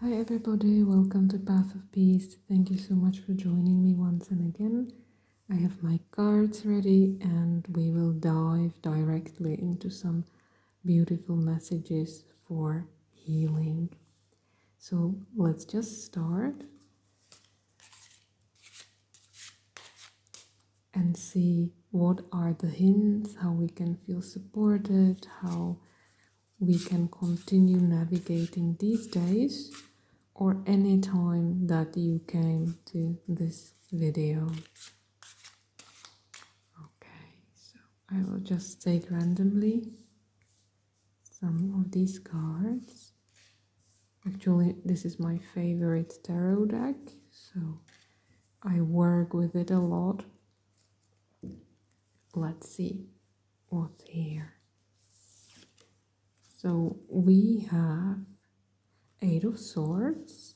Hi everybody, welcome to Path of Peace. Thank you so much for joining me once and again. I have my cards ready and we will dive directly into some beautiful messages for healing. So let's just start and see what are the hints, how we can feel supported, how we can continue navigating these days or any time that you came to this video. Okay, so I will just take randomly some of these cards. Actually, this is my favorite tarot deck, so I work with it a lot. Let's see what's here. So we have Eight of Swords.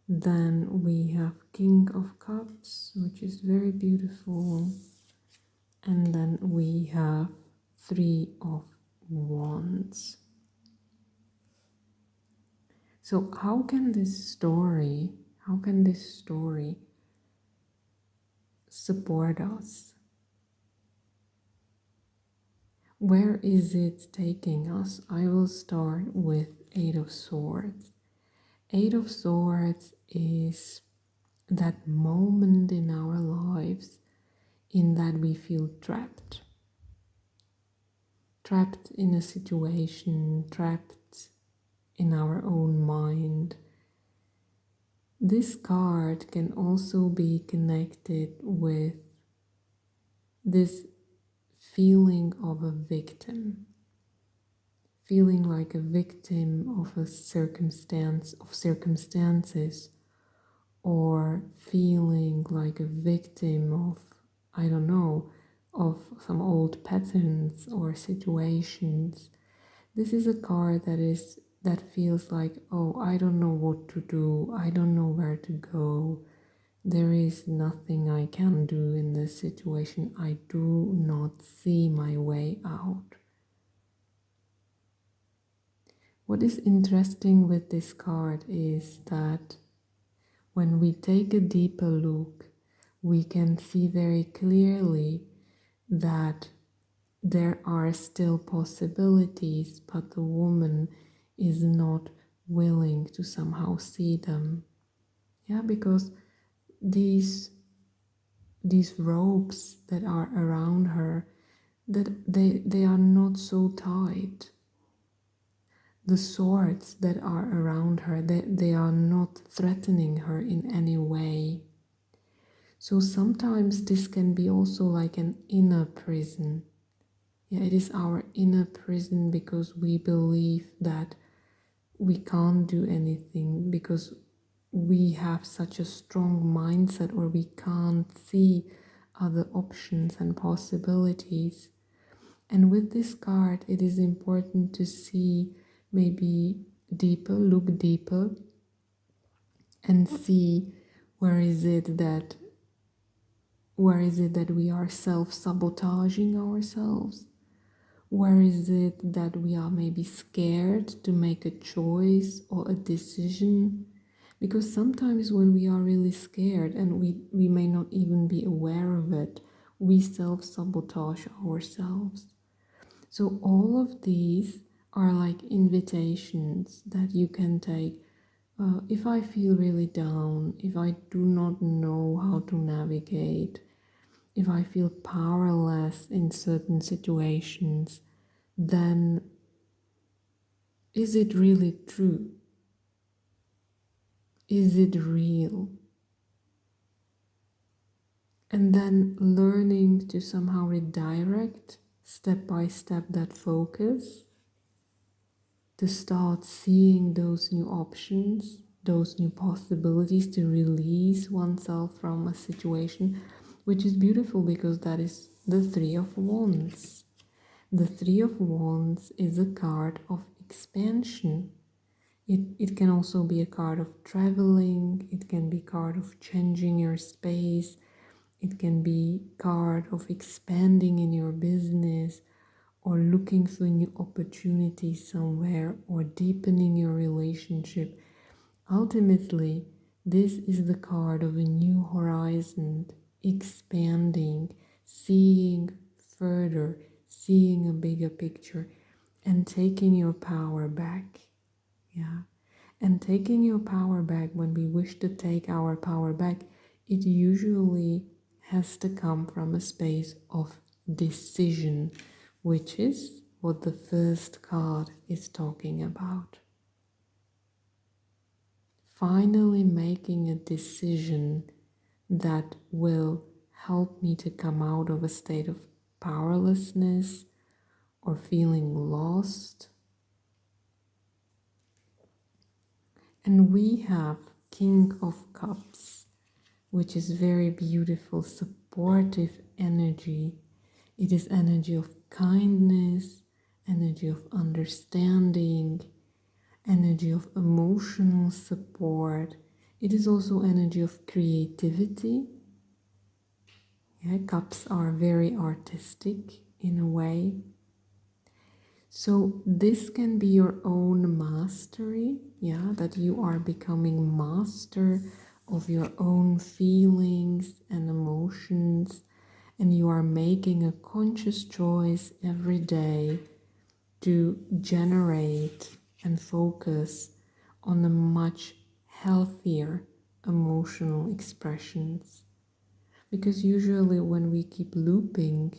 Then we have King of Cups, which is very beautiful. And then we have Three of Wands. So how can this story support us? Where is it taking us? I will start with Eight of Swords. Eight of Swords is that moment in our lives in that we feel trapped. Trapped in a situation, trapped in our own mind. This card can also be connected with this feeling of a victim. Feeling like a victim of a circumstances, or feeling like a victim of, I don't know, of some old patterns or situations. This is a card that feels like, oh, I don't know what to do, I don't know where to go. There is nothing I can do in this situation. I do not see my way out. What is interesting with this card is that when we take a deeper look, we can see very clearly that there are still possibilities, but the woman is not willing to somehow see them. Yeah, because these ropes that are around her, that they are not so tight. The swords that are around her, they are not threatening her in any way. So sometimes this can be also like an inner prison. Yeah, it is our inner prison because we believe that we can't do anything, because we have such a strong mindset, or we can't see other options and possibilities. And with this card, it is important to see maybe deeper, look deeper, and see where is it that we are self-sabotaging ourselves? Where is it that we are maybe scared to make a choice or a decision? Because sometimes when we are really scared, and we may not even be aware of it, we self-sabotage ourselves. So all of these are like invitations that you can take. If I feel really down, if I do not know how to navigate, if I feel powerless in certain situations, then is it really true? Is it real? And then learning to somehow redirect step by step that focus, to start seeing those new options, those new possibilities, to release oneself from a situation, which is beautiful because that is the Three of Wands. The Three of Wands is a card of expansion. It can also be a card of traveling, it can be a card of changing your space, it can be a card of expanding in your business, or looking for new opportunities somewhere, or deepening your relationship. Ultimately, this is the card of a new horizon, expanding, seeing further, seeing a bigger picture, and taking your power back. Yeah. And taking your power back, when we wish to take our power back, it usually has to come from a space of decision, which is what the first card is talking about. Finally making a decision that will help me to come out of a state of powerlessness or feeling lost. And we have King of Cups, which is very beautiful, supportive energy. It is energy of kindness, energy of understanding, energy of emotional support. It is also energy of creativity. Yeah, cups are very artistic in a way. So this can be your own mastery, yeah, that you are becoming master of your own feelings and emotions, and you are making a conscious choice every day to generate and focus on a much healthier emotional expressions. Because usually when we keep looping,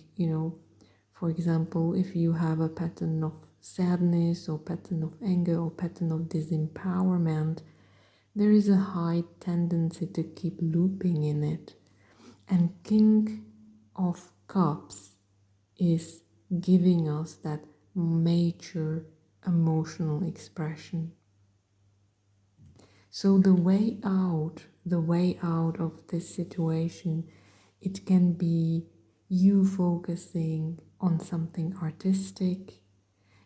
for example, if you have a pattern of sadness or pattern of anger or pattern of disempowerment, there is a high tendency to keep looping in it. And King of Cups is giving us that major emotional expression. So the way out of this situation, it can be you focusing on something artistic.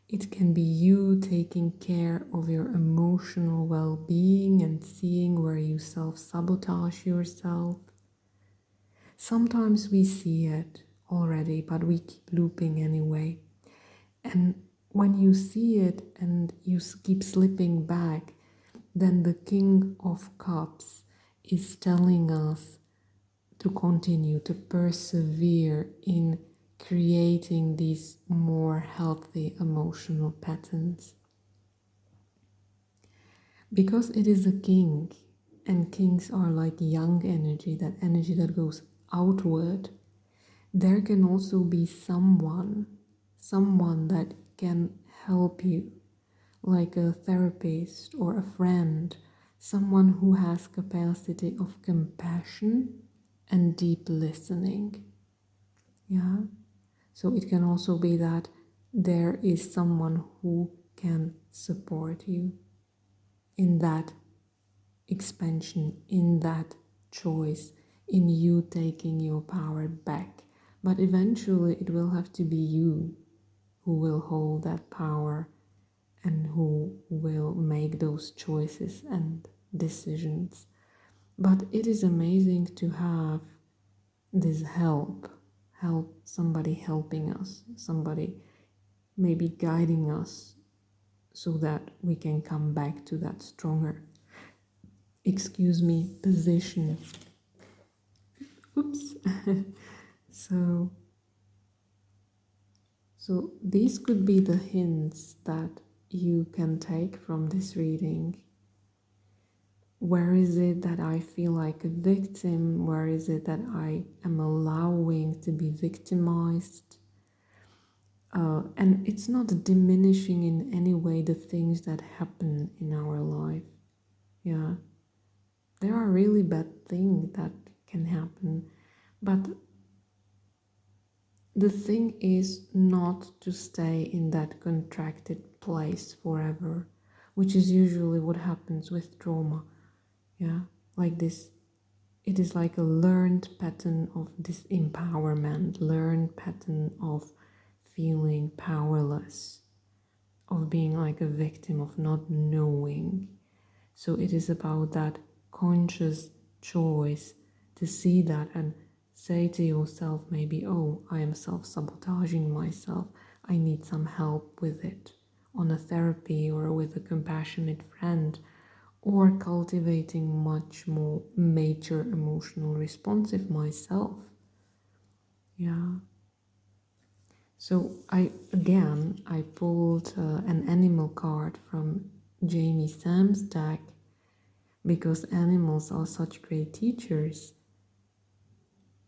It can be you taking care of your emotional well-being and seeing where you self-sabotage yourself. Sometimes we see it already, but we keep looping anyway. And when you see it and you keep slipping back, then the King of Cups is telling us to continue to persevere in creating these more healthy emotional patterns. Because it is a king, and kings are like young energy that goes outward, there can also be someone that can help you, like a therapist or a friend, someone who has capacity of compassion and deep listening. Yeah. So it can also be that there is someone who can support you in that expansion, in that choice, in you taking your power back. But eventually it will have to be you who will hold that power and who will make those choices and decisions. But it is amazing to have this help, somebody helping us, somebody maybe guiding us so that we can come back to that stronger, position. Oops. So these could be the hints that you can take from this reading. Where is it that I feel like a victim? Where is it that I am allowing to be victimized? And it's not diminishing in any way the things that happen in our life. Yeah. There are really bad things that can happen. But the thing is not to stay in that contracted place forever, which is usually what happens with trauma. Yeah, like this. It is like a learned pattern of disempowerment, learned pattern of feeling powerless, of being like a victim, of not knowing. So it is about that conscious choice to see that and say to yourself maybe, oh, I am self-sabotaging myself. I need some help with it on a therapy or with a compassionate friend, or cultivating much more mature emotional responsive myself. Yeah. So I pulled an animal card from Jamie Sam's deck because animals are such great teachers.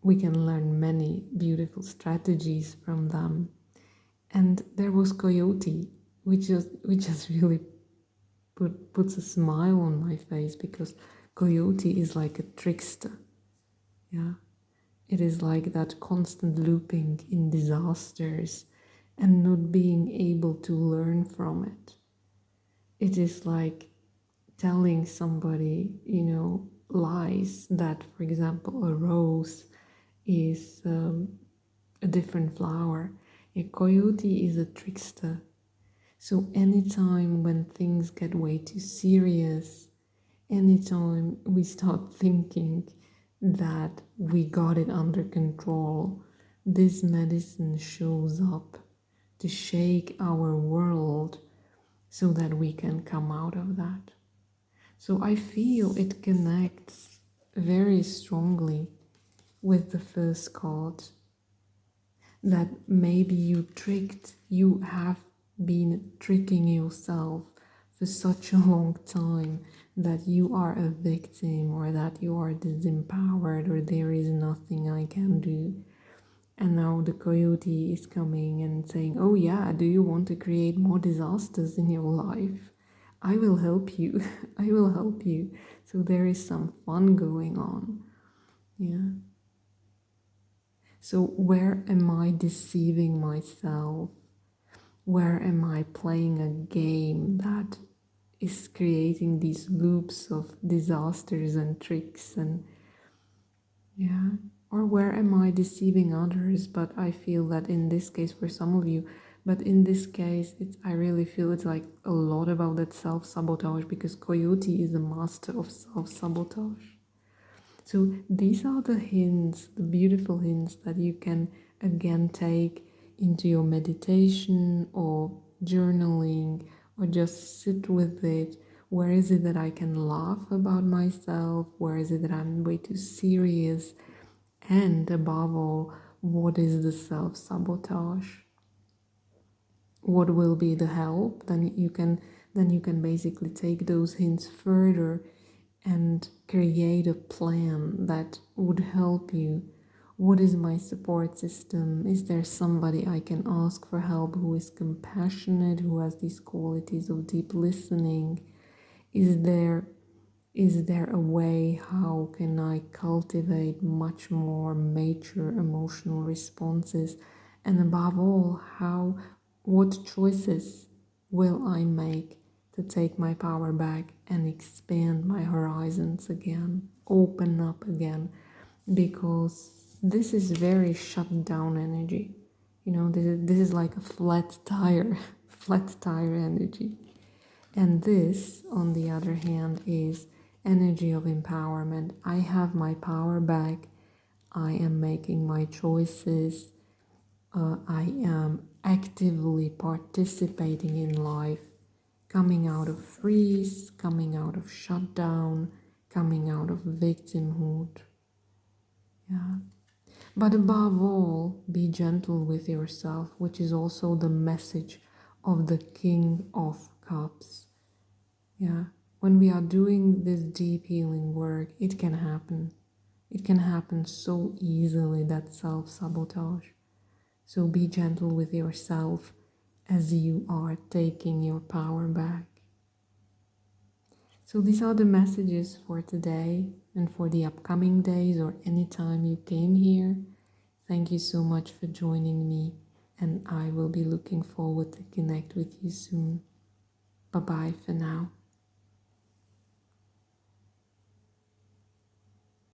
We can learn many beautiful strategies from them. And there was Coyote, which just really puts a smile on my face, because Coyote is like a trickster. Yeah. It is like that constant looping in disasters and not being able to learn from it. It is like telling somebody, lies that, for example, a rose is a different flower. A coyote is a trickster. So anytime when things get way too serious, anytime we start thinking that we got it under control, this medicine shows up to shake our world so that we can come out of that. So I feel it connects very strongly with the first card, that maybe you have been tricking yourself for such a long time that you are a victim, or that you are disempowered, or there is nothing I can do. And now the coyote is coming and saying, oh yeah, do you want to create more disasters in your life? I will help you. I will help you. So there is some fun going on. Yeah. So where am I deceiving myself? Where am I playing a game that is creating these loops of disasters and tricks? And yeah, or where am I deceiving others? But I feel that in this case, for some of you, but in this case, I really feel it's like a lot about that self-sabotage, because Coyote is a master of self-sabotage. So these are the hints, the beautiful hints that you can again take into your meditation or journaling, or just sit with it. Where is it that I can laugh about myself? Where is it that I'm way too serious? And above all, what is the self-sabotage? What will be the help? Then you can basically take those hints further and create a plan that would help you. What is my support system? Is there somebody I can ask for help who is compassionate, who has these qualities of deep listening? Is there a way how can I cultivate much more mature emotional responses? And above all, what choices will I make to take my power back and expand my horizons again, open up again? Because this is very shut down energy. This is like a flat tire, flat tire energy. And this, on the other hand, is energy of empowerment. I have my power back. I am making my choices. I am actively participating in life, coming out of freeze, coming out of shutdown, coming out of victimhood. Yeah. But above all, be gentle with yourself, which is also the message of the King of Cups. Yeah, when we are doing this deep healing work, it can happen. It can happen so easily, that self-sabotage. So be gentle with yourself as you are taking your power back. So these are the messages for today and for the upcoming days, or anytime you came here. Thank you so much for joining me, and I will be looking forward to connect with you soon. Bye-bye for now.